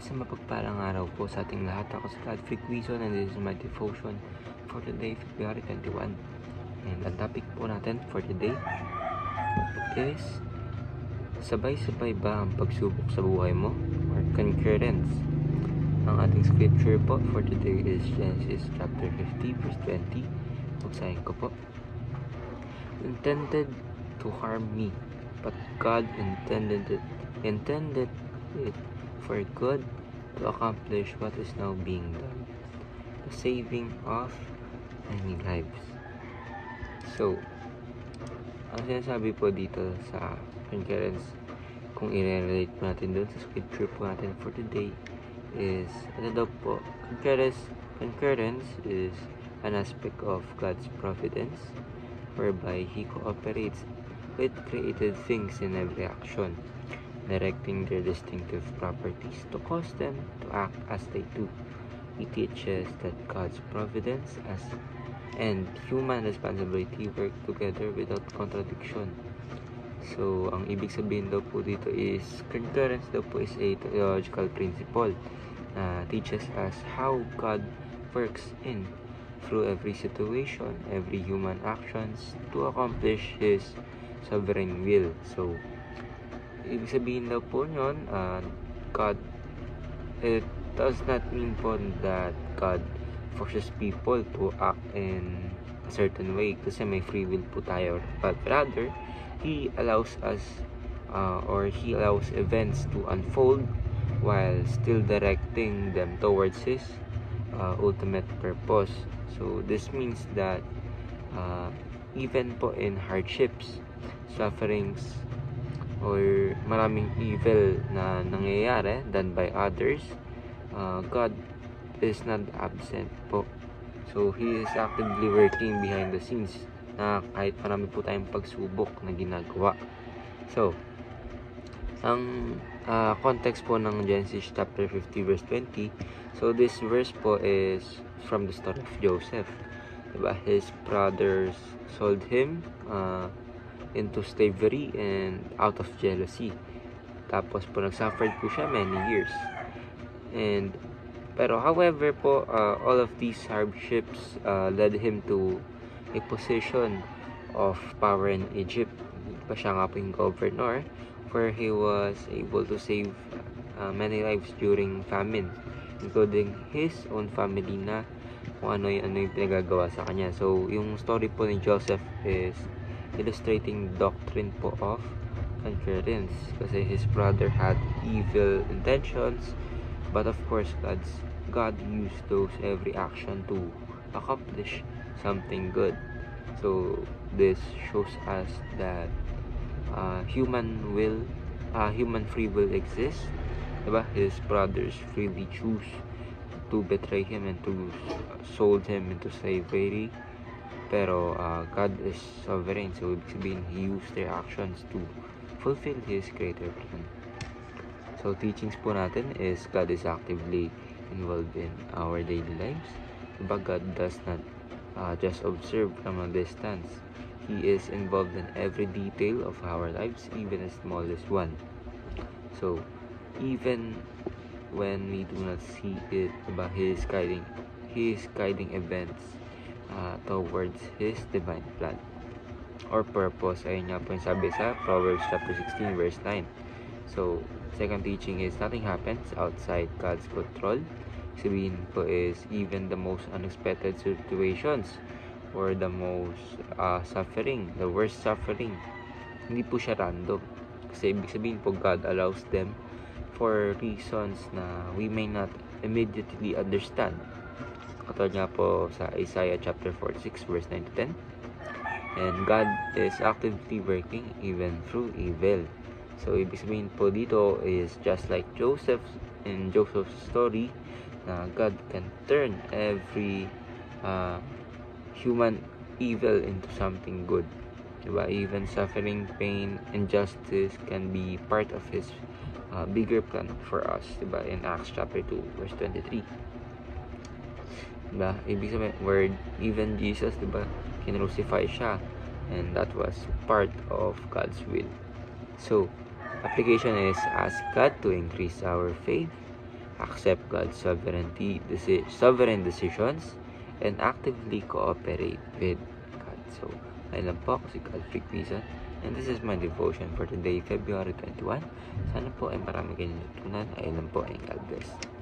Sa mapagpalang araw po sa ating lahat. Ako si Godfrey Quizon and this is my devotion for today, February 21. And ang topic po natin for today is sabay-sabay ba ang pagsubok sa buhay mo or concurrence? Ang ating scripture po for today is Genesis chapter 50 verse 20. Buksahin ko po. Intended to harm me, but God intended it for good to accomplish what is now being done, the saving of many lives. So, ang sinasabi po dito sa concurrence, kung i-relate po natin doon sa scripture po natin for today, is, ano daw po, concurrence is an aspect of God's providence, whereby He cooperates with created things in every action, directing their distinctive properties to cause them to act as they do. He teaches that God's providence and human responsibility work together without contradiction. So, ang ibig sabihin daw po dito is, concurrence daw po is a theological principle na teaches us how God works through every situation, every human actions to accomplish His sovereign will. So, ibig sabihin daw po nyon, God, it does not mean po that God forces people to act in a certain way kasi may free will po tayo, but rather, He allows us He allows events to unfold while still directing them towards His ultimate purpose. So, this means that even po in hardships, sufferings, or maraming evil na nangyayari done by others, God is not absent po. So, He is actively working behind the scenes na kahit marami po tayong pagsubok na ginagawa. So, ang context po ng Genesis chapter 50 verse 20, so this verse po is from the story of Joseph. Diba? His brothers sold him into slavery and out of jealousy. Tapos po nagsuffered po siya many years. Pero however po, all of these hardships led him to a position of power in Egypt. Pa siya nga po yung governor, where he was able to save many lives during famine, including his own family na kung ano yung pinagagawa sa kanya. So, yung story po ni Joseph is illustrating the doctrine po of concurrence kasi his brother had evil intentions, but of course God used those every action to accomplish something good. So this shows us that human free will exists, diba? His brothers freely choose to betray him and to sold him into slavery. Pero God is sovereign, so ibig sabihin, He used their actions to fulfill His greater plan. So, teachings po natin is God is actively involved in our daily lives. But God does not just observe from a distance. He is involved in every detail of our lives, even the smallest one. So, even when we do not see it, He is guiding events towards His divine plan or purpose. Ayun nga po yung sabi sa Proverbs chapter 16 verse 9. So, second teaching is nothing happens outside God's control. Sabihin po is even the most unexpected situations or the most suffering, the worst suffering, hindi po siya random. Kasi ibig sabihin po God allows them for reasons na we may not immediately understand. Katulad nga po sa Isaiah chapter 46 verse 9 to 10. And God is actively working even through evil. So, ibig sabihin po dito is just like in Joseph's story, na God can turn every human evil into something good. Diba? Even suffering, pain, injustice can be part of His bigger plan for us. Diba? In Acts chapter 2 verse 23. Diba? Ibig sabihin, where even Jesus, diba, kinrucify siya, and that was part of God's will. So, application is ask God to increase our faith, accept God's sovereign decisions, and actively cooperate with God. So, ayun lang po, ako si Godfrey Quizon, and this is my devotion for today, February 21. Sana po ay marami kayong natutunan. Ayun lang po, and God bless.